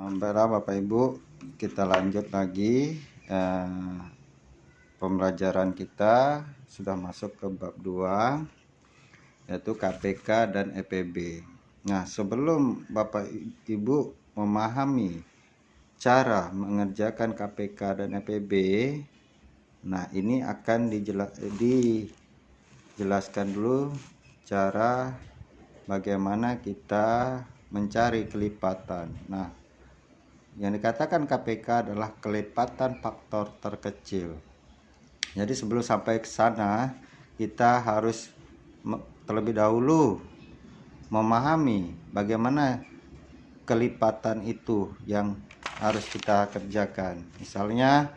Baiklah Bapak Ibu, kita lanjut lagi pembelajaran kita sudah masuk ke bab 2 yaitu KPK dan EPB. Nah, sebelum Bapak Ibu memahami cara mengerjakan KPK dan EPB, nah ini akan dijelaskan dulu cara bagaimana kita mencari kelipatan. Nah, yang dikatakan KPK adalah kelipatan faktor terkecil. Jadi sebelum sampai ke sana, kita harus terlebih dahulu memahami bagaimana kelipatan itu yang harus kita kerjakan. Misalnya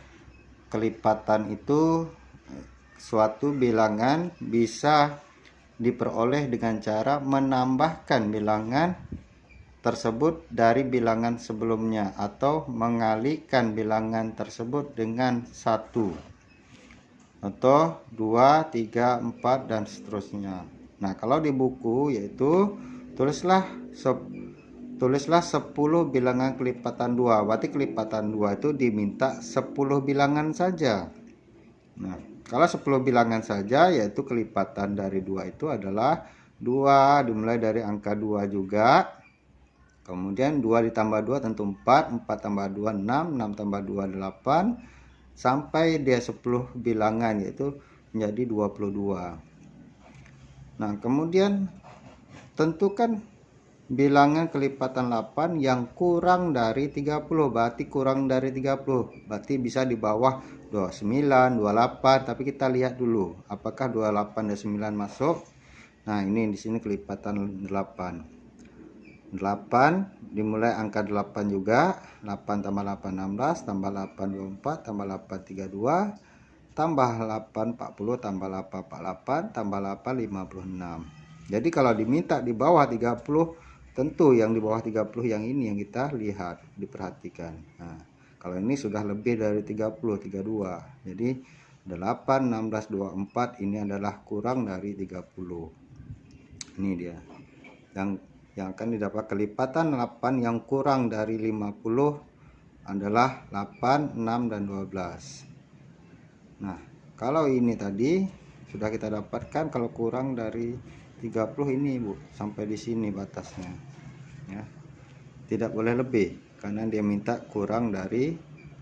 kelipatan itu suatu bilangan bisa diperoleh dengan cara menambahkan bilangan tersebut dari bilangan sebelumnya atau mengalikan bilangan tersebut dengan 1 atau 2, 3, 4 dan seterusnya. Nah, kalau di buku yaitu tulislah 10 bilangan kelipatan 2. Berarti kelipatan 2 itu diminta 10 bilangan saja. Nah, kalau 10 bilangan saja yaitu kelipatan dari 2 itu adalah 2 dimulai dari angka 2 juga. Kemudian 2 ditambah 2 tentu 4, 4 tambah 2 6, 6 tambah 2 8 sampai dia 10 bilangan yaitu menjadi 22. Nah, kemudian tentukan bilangan kelipatan 8 yang kurang dari 30. Berarti kurang dari 30. Berarti bisa di bawah 29, 28, tapi kita lihat dulu apakah 28 dan 9 masuk. Nah, ini di sini kelipatan 8. 8 dimulai angka 8 juga. 8 tambah 8 16, tambah 8 24, tambah 8 32, tambah 8 40, tambah 8 48, tambah 8 56. Jadi kalau diminta di bawah 30, tentu yang di bawah 30 yang ini yang kita lihat, diperhatikan. Nah, kalau ini sudah lebih dari 30, 32. Jadi 8 16 24 ini adalah kurang dari 30. Ini dia. Yang akan didapat kelipatan 8 yang kurang dari 50 adalah 8, 6, dan 12. Nah, kalau ini tadi sudah kita dapatkan, kalau kurang dari 30 ini Bu, sampai di sini batasnya. Ya. Tidak boleh lebih karena dia minta kurang dari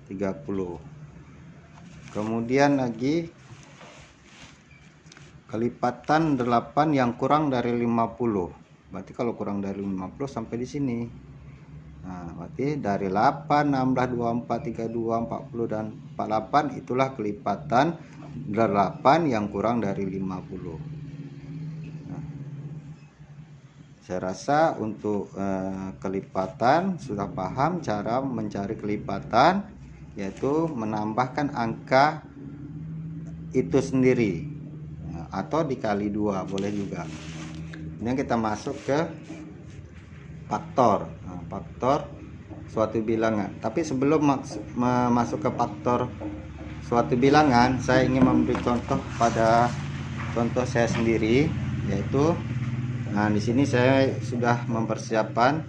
30. Kemudian lagi kelipatan 8 yang kurang dari 50. Berarti kalau kurang dari 50 sampai di sini. Nah, berarti dari 8, 16, 24, 32, 40 dan 48 itulah kelipatan 8 yang kurang dari 50. Nah, saya rasa untuk kelipatan sudah paham cara mencari kelipatan, yaitu menambahkan angka itu sendiri atau dikali 2 boleh juga. Ini kita masuk ke faktor. Nah, faktor suatu bilangan. Tapi sebelum masuk ke faktor suatu bilangan, saya ingin memberi contoh pada contoh saya sendiri, yaitu nah di sini saya sudah mempersiapkan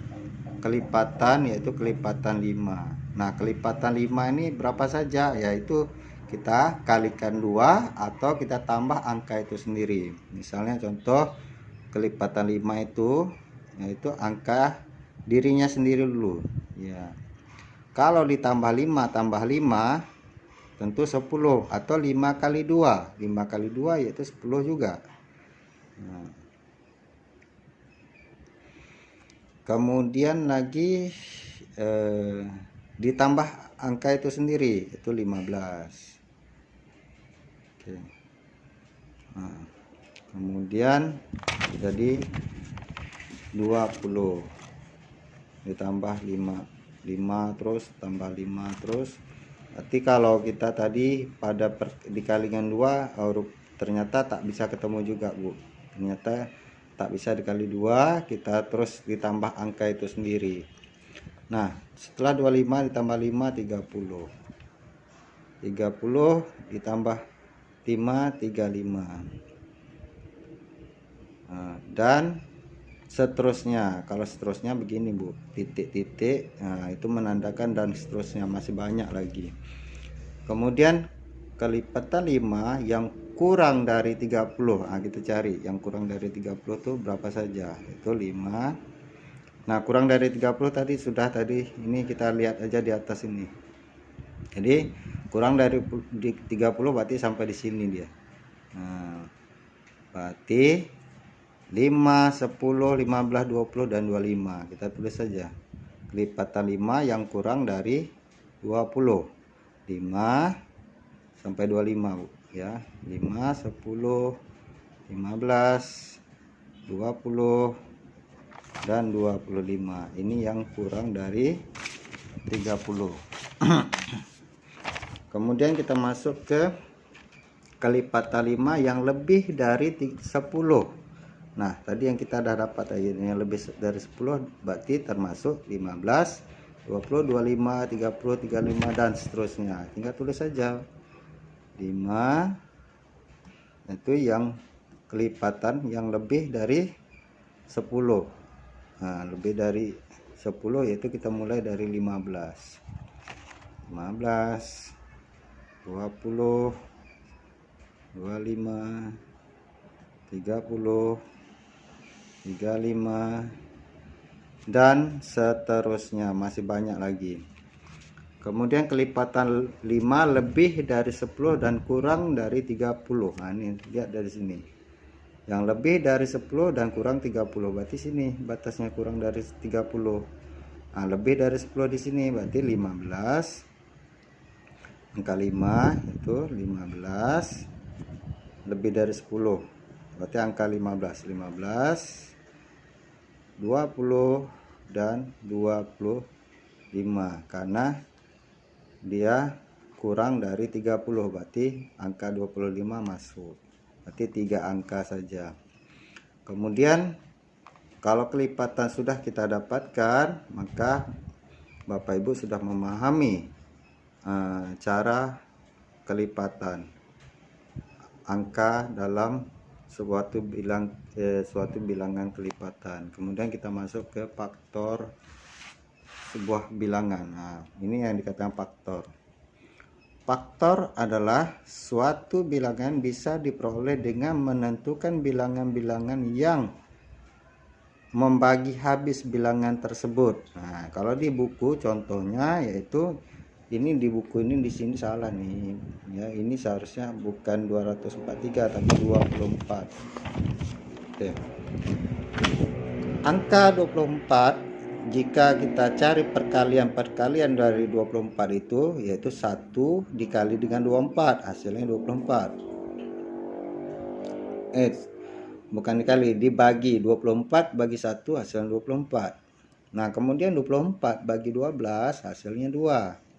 kelipatan, yaitu kelipatan 5. Nah, kelipatan 5 ini berapa saja? Yaitu kita kalikan 2 atau kita tambah angka itu sendiri. Misalnya contoh kelipatan 5 itu yaitu angka dirinya sendiri dulu ya. Kalau ditambah 5 tambah 5 tentu 10 atau 5 kali 2. 5 kali 2 yaitu 10 juga. Nah, kemudian lagi ditambah angka itu sendiri itu 15. Oke. Nah, kemudian jadi 20 ditambah 5 terus tambah 5 terus. Berarti kalau kita tadi pada dikalikan 2 ternyata tak bisa ketemu juga Bu, ternyata tak bisa dikali 2, kita terus ditambah angka itu sendiri. Nah, setelah 25 ditambah 5 30 ditambah 5 35. Nah, dan seterusnya. Kalau seterusnya begini Bu, titik-titik, nah itu menandakan dan seterusnya, masih banyak lagi. Kemudian kelipatan 5 yang kurang dari 30. Nah, kita cari yang kurang dari 30 tuh berapa saja. Itu 5. Nah, kurang dari 30 tadi sudah, tadi ini kita lihat aja di atas ini. Jadi kurang dari 30 berarti sampai di sini dia. Nah, berarti 5, 10, 15, 20 dan 25. Kita tulis saja. Kelipatan 5 yang kurang dari 20. 5 sampai 25 Bu, ya. 5, 10, 15, 20 dan 25. Ini yang kurang dari 30. Kemudian kita masuk ke kelipatan 5 yang lebih dari 10. Nah, tadi yang kita udah dapat aja yang lebih dari 10 berarti termasuk 15, 20, 25, 30, 35 dan seterusnya. Tinggal tulis saja 5 itu yang kelipatan yang lebih dari 10. Nah, lebih dari 10 yaitu kita mulai dari 15, 20, 25, 30, 35 dan seterusnya, masih banyak lagi. Kemudian kelipatan 5 lebih dari 10 dan kurang dari 30. Nah, ini lihat dari sini. Yang lebih dari 10 dan kurang 30 berarti sini batasnya kurang dari 30. Nah, lebih dari 10 di sini berarti 15. Angka 5 itu 15 lebih dari 10 berarti angka 15, 20 dan 25 karena dia kurang dari 30 berarti angka 25 masuk, berarti 3 angka saja. Kemudian kalau kelipatan sudah kita dapatkan, maka Bapak Ibu sudah memahami cara kelipatan angka dalam suatu bilangan kelipatan. Kemudian kita masuk ke faktor sebuah bilangan. Nah, ini yang dikatakan faktor. Faktor adalah suatu bilangan bisa diperoleh dengan menentukan bilangan-bilangan yang membagi habis bilangan tersebut. Nah, kalau di buku contohnya yaitu ini di buku ini di sini salah nih. Ya, ini seharusnya bukan 243 tapi 24. Oke. Angka 24 jika kita cari perkalian dari 24 itu yaitu 1 dikali dengan 24 hasilnya 24. Bukan dikali, dibagi 24 bagi 1 hasilnya 24. Nah, kemudian 24 bagi 12 hasilnya 2.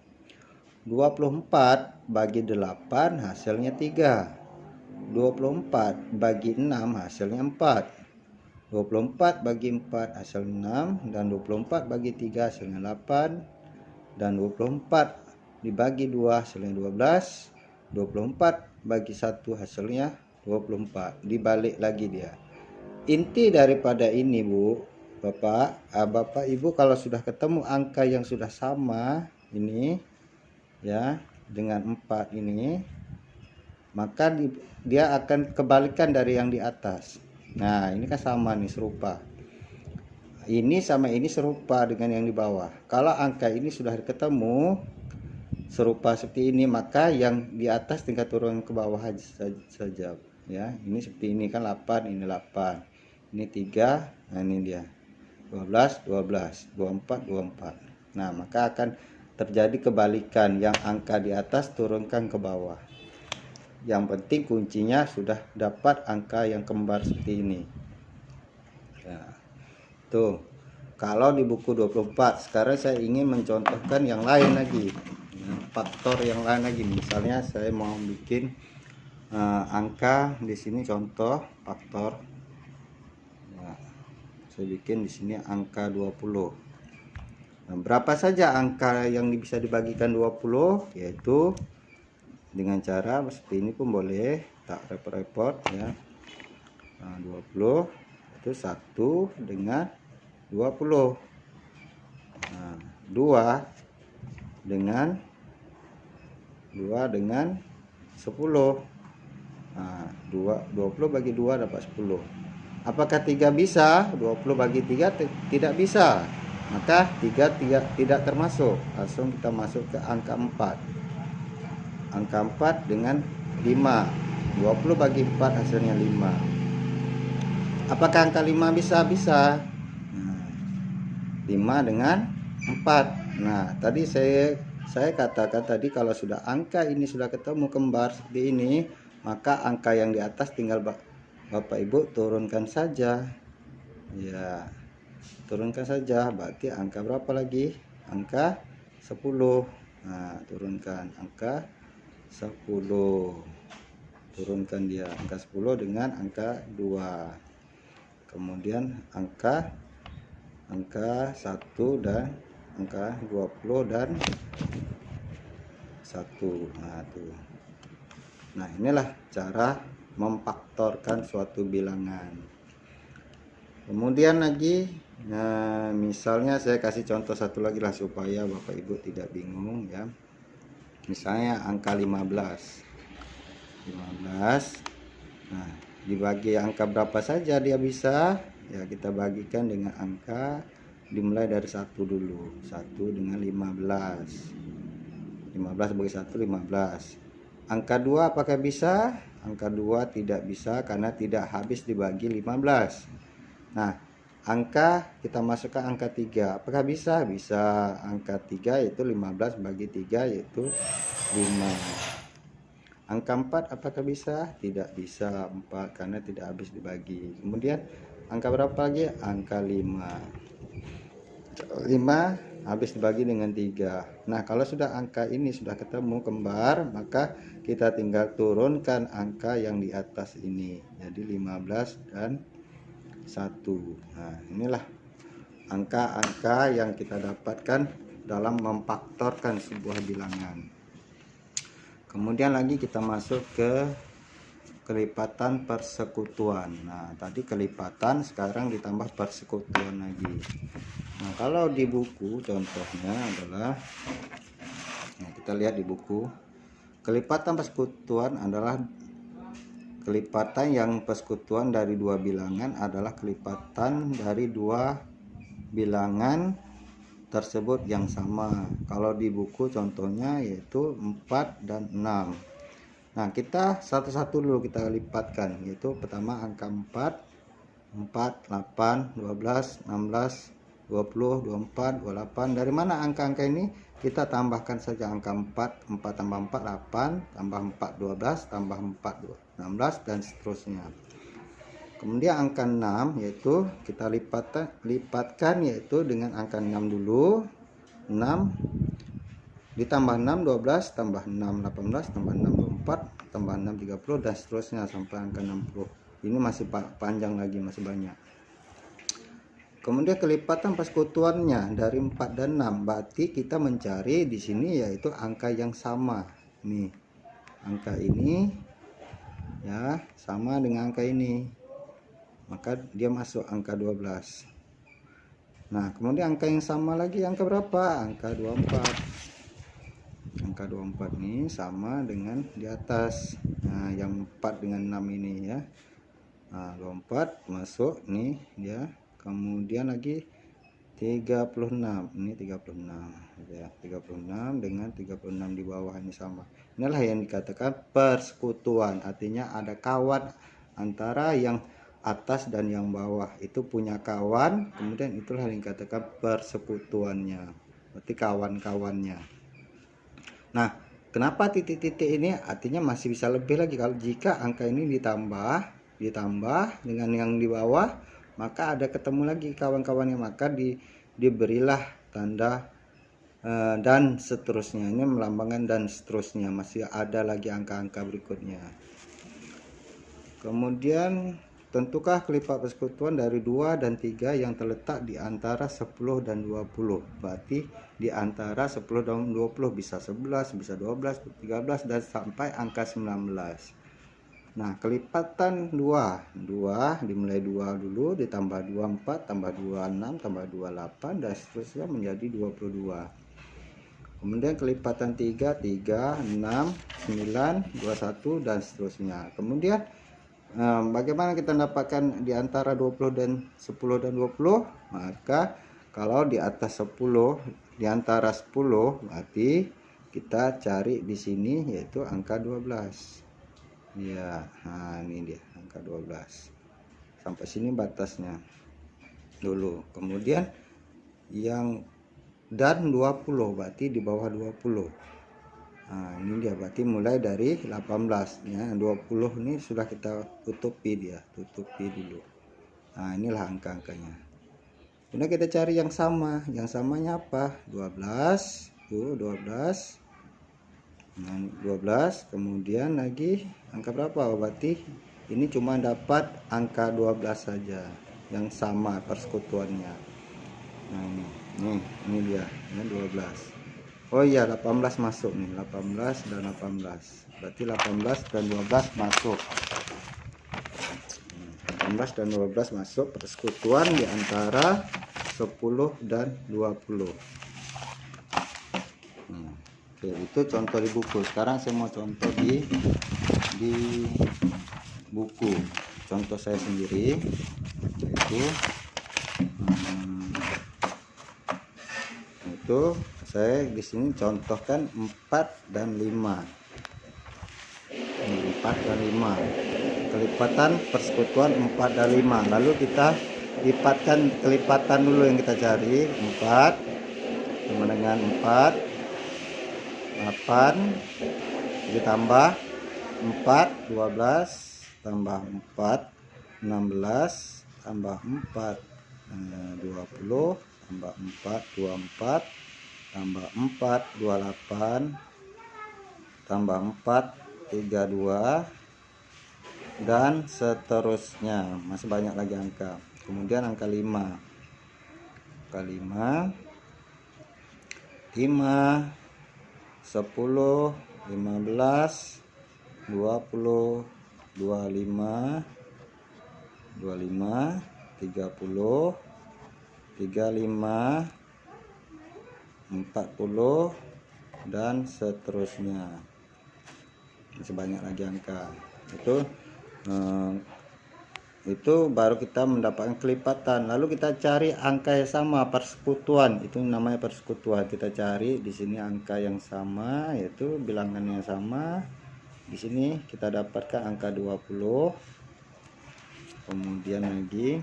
24 bagi 8 hasilnya 3. 24 bagi 6 hasilnya 4. 24 bagi 4 hasil 6 dan 24 bagi 3 hasilnya 8 dan 24 dibagi 2 hasilnya 12. 24 bagi 1 hasilnya 24. Dibalik lagi dia. Inti daripada ini Bu, Bapak Ibu kalau sudah ketemu angka yang sudah sama ini ya dengan 4 ini, maka dia akan kebalikan dari yang di atas. Nah, ini kan sama nih, serupa. Ini sama ini serupa dengan yang di bawah. Kalau angka ini sudah ketemu serupa seperti ini, maka yang di atas tinggal turun ke bawah saja. Ya, ini seperti ini kan 8, ini 8. Ini 3, nah ini dia. 12, 12, 24, 24. Nah, maka akan terjadi kebalikan, yang angka di atas turunkan ke bawah. Yang penting kuncinya sudah dapat angka yang kembar seperti ini. Ya. Tuh. Kalau di buku 24, sekarang saya ingin mencontohkan yang lain lagi. Faktor yang lain lagi. Misalnya saya mau bikin angka di sini contoh faktor. Ya. Saya bikin di sini angka 20. Nah, berapa saja angka yang bisa dibagikan 20? Yaitu dengan cara seperti ini pun boleh, tak repot-repot ya. Nah, 20 yaitu 1 dengan 20. Nah, 2 dengan 10. Nah, 20 bagi 2 dapat 10. Apakah 3 bisa? 20 bagi 3 tidak bisa. Maka 3 tidak termasuk. Langsung kita masuk ke angka 4. Angka 4 dengan 5. 20 bagi 4 hasilnya 5. Apakah angka 5 bisa? Bisa. Nah, 5 dengan 4. Nah, tadi saya katakan tadi kalau sudah angka ini sudah ketemu kembar seperti ini, maka angka yang di atas tinggal Bapak Ibu turunkan saja. Ya, turunkan saja. Berarti angka berapa lagi? Angka 10. Nah, turunkan angka 10. Turunkan dia angka 10 dengan angka 2. Kemudian angka 1 dan angka 20 dan 1. Nah, tuh. Nah, inilah cara memfaktorkan suatu bilangan. Kemudian lagi, nah, misalnya saya kasih contoh satu lagi lah supaya Bapak Ibu tidak bingung ya. Misalnya angka 15. Nah, dibagi angka berapa saja dia bisa? Ya, kita bagikan dengan angka dimulai dari 1 dulu. 1 dengan 15. 15 bagi 1 15. Angka 2 apakah bisa? Angka 2 tidak bisa karena tidak habis dibagi 15. Nah, angka kita masukkan angka 3. Apakah bisa? Bisa. Angka 3 yaitu 15 bagi 3 yaitu 5. Angka 4 apakah bisa? Tidak bisa 4 karena tidak habis dibagi. Kemudian angka berapa lagi? Angka 5. 5 habis dibagi dengan 3. Nah, kalau sudah angka ini sudah ketemu kembar, maka kita tinggal turunkan angka yang di atas ini. Jadi 15 dan 1. Nah, inilah angka-angka yang kita dapatkan dalam memfaktorkan sebuah bilangan. Kemudian lagi kita masuk ke kelipatan persekutuan. Nah, tadi kelipatan, sekarang ditambah persekutuan lagi. Nah, kalau di buku contohnya adalah, nah, kita lihat di buku, kelipatan persekutuan adalah kelipatan yang persekutuan dari dua bilangan adalah kelipatan dari dua bilangan tersebut yang sama. Kalau di buku contohnya yaitu 4 dan 6. Nah, kita satu-satu dulu kita lipatkan, yaitu pertama angka 4, 8, 12, 16, 20, 24, 28. Dari mana angka-angka ini? Kita tambahkan saja angka 4, 4 tambah 4, 8, tambah 4, 12, tambah 4, 16, dan seterusnya. Kemudian angka 6 yaitu kita lipatkan yaitu dengan angka 6 dulu. 6 ditambah 6 12 tambah 6 18 tambah 6 24 tambah 6 30 dan seterusnya sampai angka 60. Ini masih panjang lagi, masih banyak. Kemudian kelipatan persekutuannya dari 4 dan 6, berarti kita mencari di sini yaitu angka yang sama. Nih, angka ini ya sama dengan angka ini, maka dia masuk angka 12. Nah, kemudian angka yang sama lagi angka berapa? Angka 24. Angka 24 ini sama dengan di atas. Nah, yang 4 dengan 6 ini ya. Nah, 24 masuk nih dia. Kemudian lagi 36. Ini 36 ya. 36 dengan 36 di bawah ini sama. Inilah yang dikatakan persekutuan. Artinya ada kawan antara yang atas dan yang bawah. Itu punya kawan, kemudian itulah yang dikatakan persekutuannya. Berarti kawan-kawannya. Nah, kenapa titik-titik ini? Artinya masih bisa lebih lagi. Kalau jika angka ini ditambah dengan yang di bawah, maka ada ketemu lagi kawan-kawannya, maka diberilah tanda dan seterusnya. Ini melambangkan dan seterusnya. Masih ada lagi angka-angka berikutnya. Kemudian tentukah kelipat persekutuan dari 2 dan 3 yang terletak di antara 10 dan 20. Berarti di antara 10 dan 20 bisa 11, bisa 12, 13 dan sampai angka 19. Nah, kelipatan 2 dimulai 2 dulu, ditambah 2 4, tambah 2 6, tambah 2 8, dan seterusnya menjadi 22. Kemudian kelipatan 3 6, 9, 21, dan seterusnya. Kemudian bagaimana kita mendapatkan di antara 20 dan 10 dan 20? Maka kalau di atas 10, di antara 10, berarti kita cari di sini yaitu angka 12. Ya, nah ini dia angka 12. Sampai sini batasnya dulu. Kemudian yang dan 20 berarti di bawah 20. Nah, ini dia berarti mulai dari 18 ya. 20 ini sudah kita tutupi dulu. Nah, inilah angka-angkanya. Kemudian kita cari yang sama. Yang samanya apa? 12. Tuh, 12. Nah, 12. Kemudian lagi angka berapa? Berarti ini cuma dapat angka 12 saja yang sama persekutuannya. Nah, ini dia ya, 12. Oh iya, 18 masuk nih, 18 dan 18. Berarti 18 dan 12 masuk. 18 dan 12 masuk persekutuan di antara 10 dan 20. Oke, itu contoh di buku. Sekarang saya mau contoh di buku. Contoh saya sendiri yaitu saya di sini contohkan 4 dan 5. 4 dan 5. Kelipatan persekutuan 4 dan 5. Lalu kita lipatkan kelipatan dulu yang kita cari. 4 sama dengan 4, 8 ditambah 4, 12 tambah 4, 16 tambah 4, 20 tambah 4, 24 tambah 4, 28 tambah 4, 32, dan seterusnya. Masih banyak lagi angka. Kemudian angka 5. Angka 5, 10, 15, 20, 25, 30, 35, 40, dan seterusnya. Masih banyak lagi angka. Itu baru kita mendapatkan kelipatan. Lalu kita cari angka yang sama, persekutuan. Itu namanya persekutuan. Kita cari di sini angka yang sama, yaitu bilangan yang sama. Di sini kita dapatkan angka 20. Kemudian lagi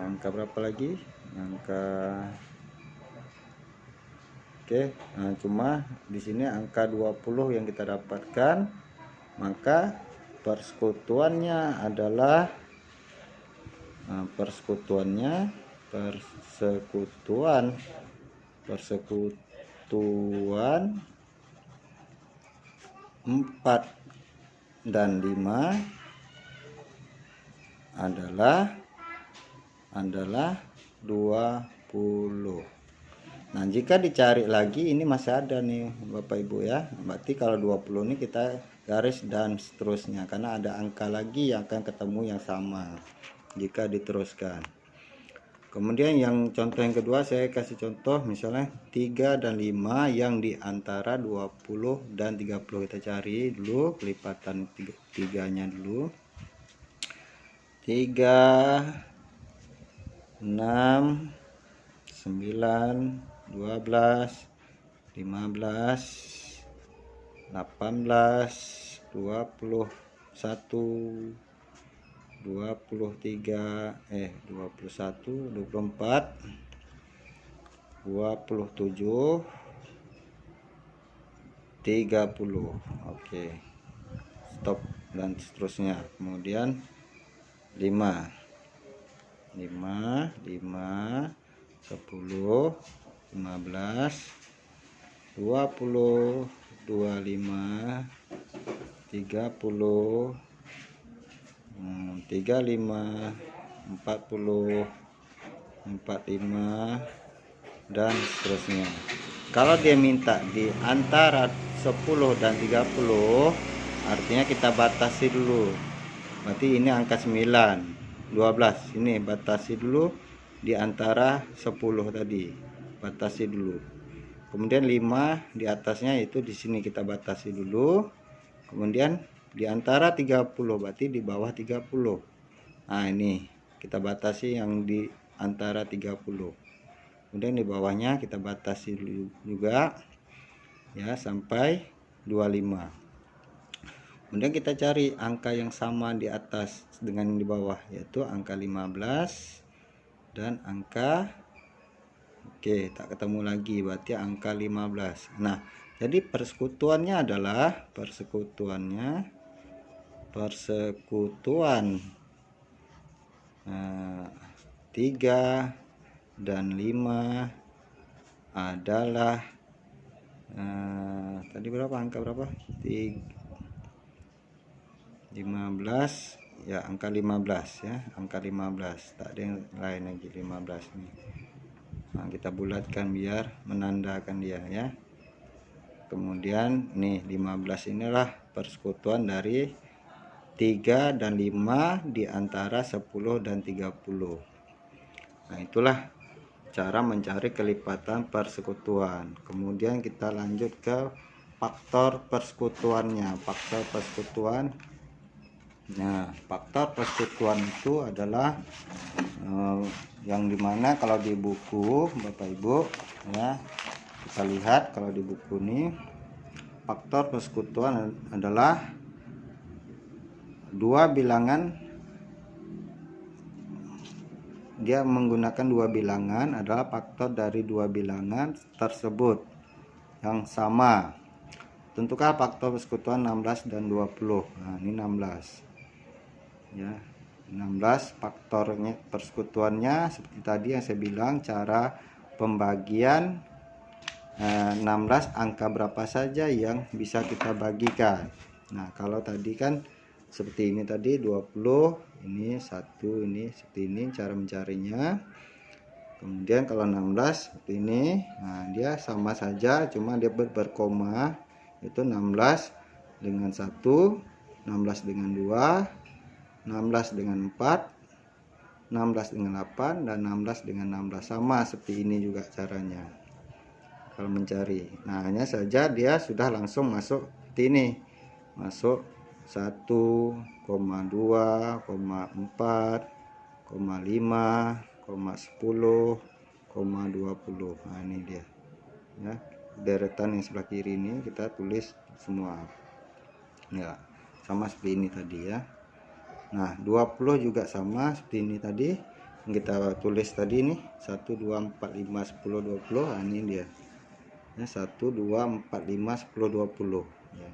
angka berapa lagi? Angka nah, cuma di sini angka 20 yang kita dapatkan. Maka persekutuannya adalah persekutuan 4 dan 5 adalah 20. Nah, jika dicari lagi ini masih ada nih Bapak Ibu ya. Berarti kalau 20 ini kita garis dan seterusnya, karena ada angka lagi yang akan ketemu yang sama jika diteruskan. Kemudian yang contoh yang kedua saya kasih contoh misalnya 3 dan 5 yang di antara 20 dan 30. Kita cari dulu kelipatan 3-nya dulu. 3, 6, 9, 12, 15, 18, 21, 23, 21, 24, 27, 30. Oke. Stop dan seterusnya. Kemudian 5, 10, 15, 20, 25, 30, 35, 40, 45, dan seterusnya. Kalau dia minta di antara 10 dan 30, artinya kita batasi dulu. Berarti ini angka 9, 12. Ini batasi dulu di antara 10 tadi. Batasi dulu. Kemudian 5 di atasnya itu di sini kita batasi dulu. Kemudian di antara 30, berarti di bawah 30. Nah, ini kita batasi yang di antara 30. Kemudian di bawahnya kita batasi juga ya sampai 25. Kemudian kita cari angka yang sama di atas dengan di bawah, yaitu angka 15 dan angka, oke, tak ketemu lagi, berarti angka 15. Nah, jadi persekutuan 3 dan 5 adalah tadi berapa, angka berapa? 15 ya, angka 15 ya, angka 15, tak ada yang lain lagi, 15 nih. Nah, kita bulatkan biar menandakan dia ya. Kemudian nih 15 inilah persekutuan dari 3 dan 5 di antara 10 dan 30. Nah, itulah cara mencari kelipatan persekutuan. Kemudian kita lanjut ke faktor persekutuannya. Faktor persekutuan. Nah, faktor persekutuan itu adalah yang dimana kalau di buku Bapak Ibu ya, kita lihat kalau di buku ini faktor persekutuan adalah dua bilangan, dia menggunakan dua bilangan, adalah faktor dari dua bilangan tersebut yang sama. Tentukan faktor persekutuan 16 dan 20. Nah, ini 16 ya, 16 faktornya persekutuannya seperti tadi yang saya bilang, cara pembagian 16 angka berapa saja yang bisa kita bagikan. Nah, kalau tadi kan seperti ini tadi 20, ini 1, ini seperti ini cara mencarinya. Kemudian kalau 16 seperti ini, nah dia sama saja, cuma dia berkoma, itu 16 dengan 1, 16 dengan 2, 16 dengan 4, 16 dengan 8, dan 16 dengan 16. Sama seperti ini juga caranya kalau mencari. Nah, hanya saja dia sudah langsung masuk seperti ini, masuk 1,2, 4, 5, 10, 20. Nah, ini dia ya, deretan yang sebelah kiri ini kita tulis semua ya, sama seperti ini tadi ya. Nah, 20 juga sama seperti ini tadi yang kita tulis tadi nih, 1, 2, 4, 5, 10, 20. Nah, ini dia ya, 1, 2, 4, 5, 10, 20 ya.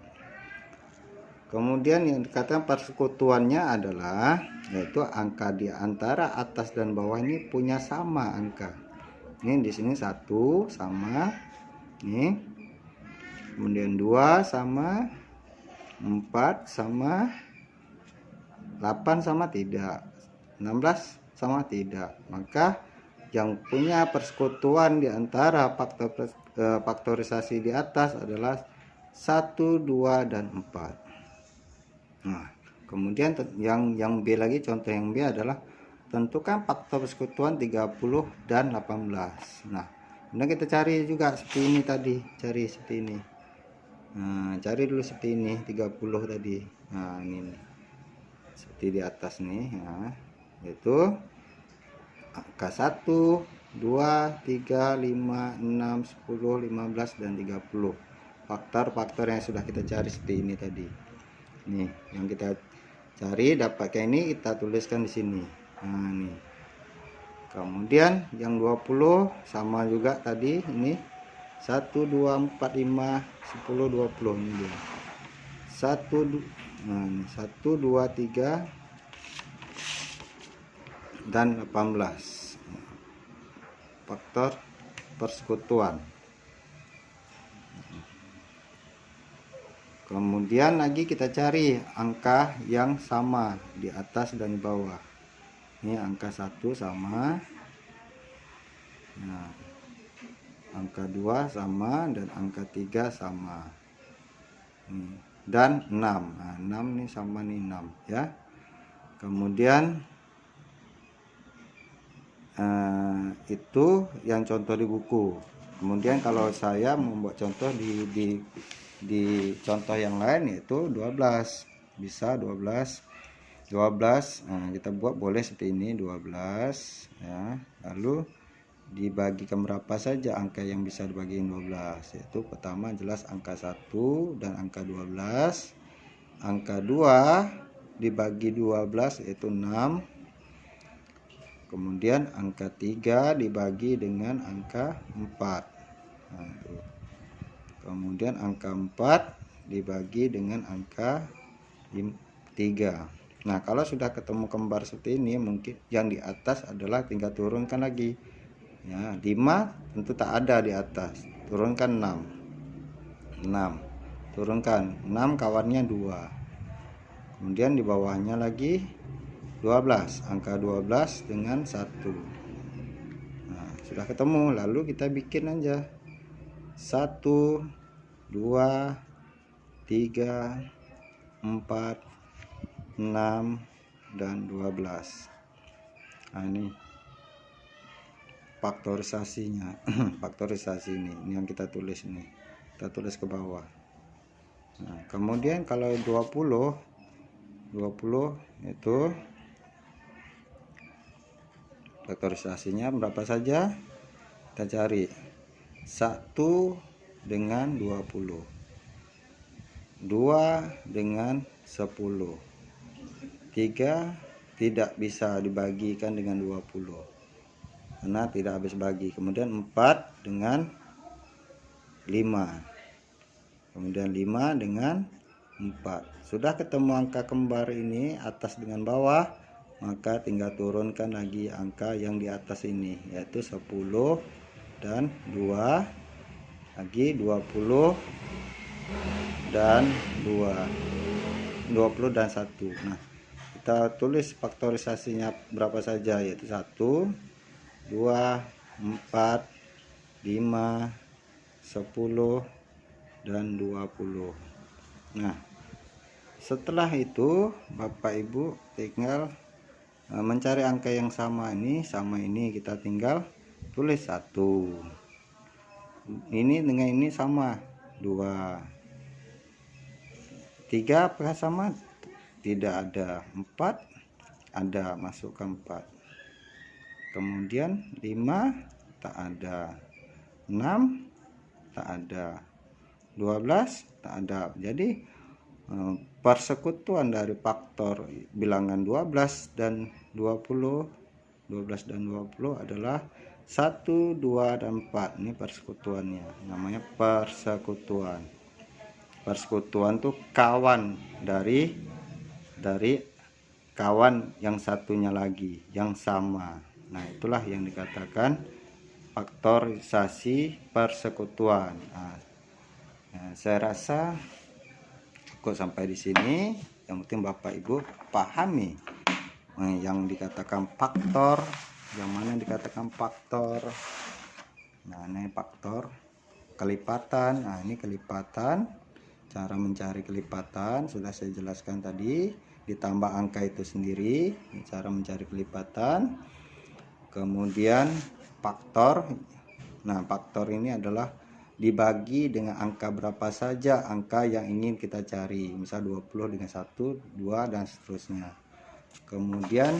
Kemudian yang dikatakan persekutuannya adalah yaitu angka di antara atas dan bawah ini punya sama angka. Ini di sini 1 sama nih, kemudian 2 sama, 4 sama, 8 sama tidak, 16 sama tidak. Maka yang punya persekutuan di antara faktorisasi di atas adalah 1, 2, dan 4. Nah, kemudian yang B lagi, contoh yang B adalah tentukan faktor persekutuan 30 dan 18. Nah, kemudian kita cari juga seperti ini tadi, cari seperti ini. Nah, cari dulu seperti ini 30 tadi. Nah, ini nih, seperti di atas nih ya, yaitu angka 1, 2, 3, 5, 6, 10, 15, dan 30. Faktor-faktor yang sudah kita cari seperti ini tadi. Nih, yang kita cari dapat kayak ini, kita tuliskan di sini. Nah, nih. Kemudian yang 20 sama juga tadi, ini 1, 2, 4, 5, 10, 20. Ini dia. 1, nah, 1, 2, 3, dan 18. Faktor persekutuan. Kemudian lagi kita cari angka yang sama di atas dan di bawah. Ini angka 1 sama, nah, angka 2 sama, dan angka 3 sama. dan 6. Nah, 6 nih sama nih 6 ya. Kemudian itu yang contoh di buku. Kemudian kalau saya membuat contoh di contoh yang lain, yaitu 12. Bisa 12. Nah, kita buat boleh seperti ini, 12 ya. Lalu dibagikan berapa saja angka yang bisa dibagiin 12, yaitu pertama jelas angka 1 dan angka 12. Angka 2 dibagi 12 yaitu 6. Kemudian angka 3 dibagi dengan angka 4. Nah, kemudian angka 4 dibagi dengan angka 3. Nah, kalau sudah ketemu kembar seperti ini, mungkin yang di atas adalah tinggal turunkan lagi. Ya, 5 tentu tak ada di atas. Turunkan 6. Turunkan 6, kawannya 2. Kemudian di bawahnya lagi 12, angka 12 dengan 1. Nah, sudah ketemu, lalu kita bikin aja 1, 2, 3, 4, 6 dan 12. Nah, ini faktorisasinya. Faktorisasi ini yang kita tulis nih, kita tulis ke bawah. Nah, kemudian kalau 20 itu faktorisasinya berapa saja, kita cari 1 dengan 20, 2 dengan 10, 3 tidak bisa dibagikan dengan 20 karena tidak habis bagi. Kemudian 4 dengan 5, kemudian 5 dengan 4. Sudah ketemu angka kembar ini atas dengan bawah, maka tinggal turunkan lagi angka yang di atas ini, yaitu 10 dan 2, lagi 20 dan 2, 20 dan 1. Nah, kita tulis faktorisasinya berapa saja, yaitu 1, 2, 4, 5, 10 dan 20. Nah, setelah itu Bapak Ibu tinggal mencari angka yang sama ini, kita tinggal tulis 1. Ini dengan ini sama, 2. 3 apakah sama? Tidak ada. 4 ada, masukkan 4. Kemudian 5 tak ada, 6 tak ada, 12 tak ada. Jadi persekutuan dari faktor bilangan 12 dan 20 adalah 1, 2 dan 4. Ini persekutuannya, namanya persekutuan. Persekutuan tuh kawan dari kawan yang satunya lagi yang sama. Nah, itulah yang dikatakan faktorisasi persekutuan. Nah, saya rasa cukup sampai di sini. Yang penting Bapak Ibu pahami yang dikatakan faktor, yang mana yang dikatakan faktor. Nah, ini faktor kelipatan. Nah, ini kelipatan, cara mencari kelipatan sudah saya jelaskan tadi, ditambah angka itu sendiri, cara mencari kelipatan. Kemudian faktor. Nah, faktor ini adalah dibagi dengan angka berapa saja angka yang ingin kita cari, misal 20 dengan 1, 2 dan seterusnya. Kemudian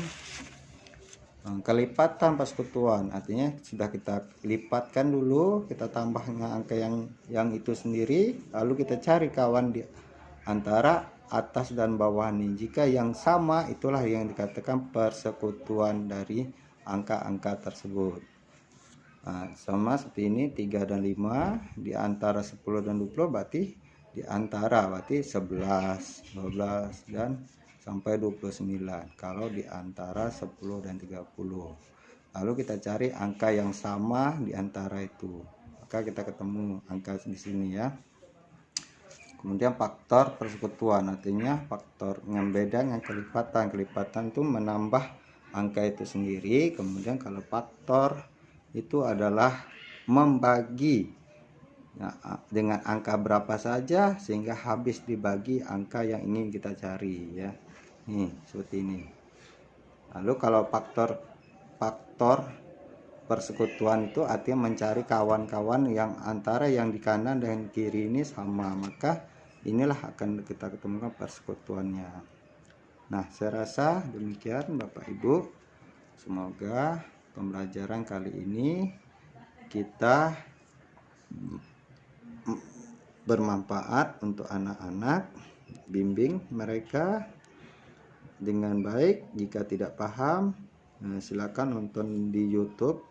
kelipatan persekutuan, artinya sudah kita lipatkan dulu, kita tambah dengan angka yang itu sendiri, lalu kita cari kawan di antara atas dan bawah nih. Jika yang sama, itulah yang dikatakan persekutuan dari angka-angka tersebut. Nah, sama seperti ini 3 dan 5, di antara 10 dan 20 berarti di antara, berarti 11, 12 dan sampai 29. Kalau di antara 10 dan 30. Lalu kita cari angka yang sama di antara itu. Maka kita ketemu angka di sini ya. Kemudian faktor persekutuan, artinya faktor yang beda dengan kelipatan. Kelipatan itu menambah angka itu sendiri. Kemudian kalau faktor itu adalah membagi Nah, dengan angka berapa saja sehingga habis dibagi angka yang ingin kita cari ya. Nih, seperti ini. Lalu kalau faktor persekutuan itu artinya mencari kawan-kawan yang antara yang di kanan dan kiri ini sama, maka inilah akan kita ketemukan persekutuannya. Nah, saya rasa demikian Bapak Ibu. Semoga pembelajaran kali ini kita bermanfaat untuk anak-anak, bimbing mereka dengan baik. Jika tidak paham, silakan nonton di YouTube.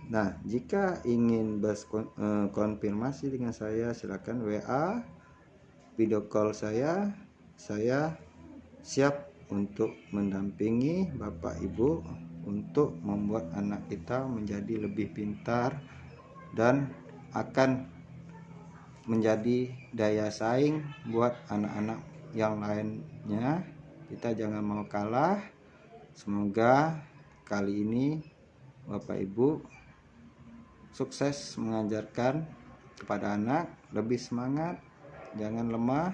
Nah, jika ingin konfirmasi dengan saya, silakan WA, video call saya siap untuk mendampingi Bapak Ibu untuk membuat anak kita menjadi lebih pintar dan akan menjadi daya saing buat anak-anak yang lainnya. Kita jangan mau kalah. Semoga kali ini Bapak Ibu sukses mengajarkan kepada anak, lebih semangat, jangan lemah.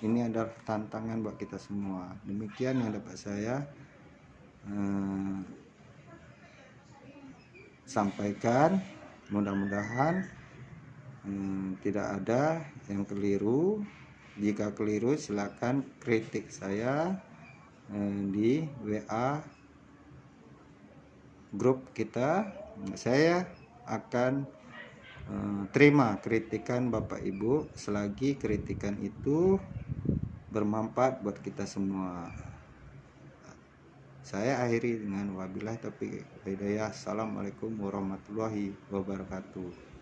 Ini adalah tantangan buat kita semua. Demikian yang dapat saya sampaikan. Mudah-mudahan tidak ada yang keliru. Jika keliru silakan kritik saya di WA grup kita. Saya akan terima kritikan Bapak Ibu selagi kritikan itu bermanfaat buat kita semua. Saya akhiri dengan wabillahi taufiq wal hidayah. Assalamualaikum warahmatullahi wabarakatuh.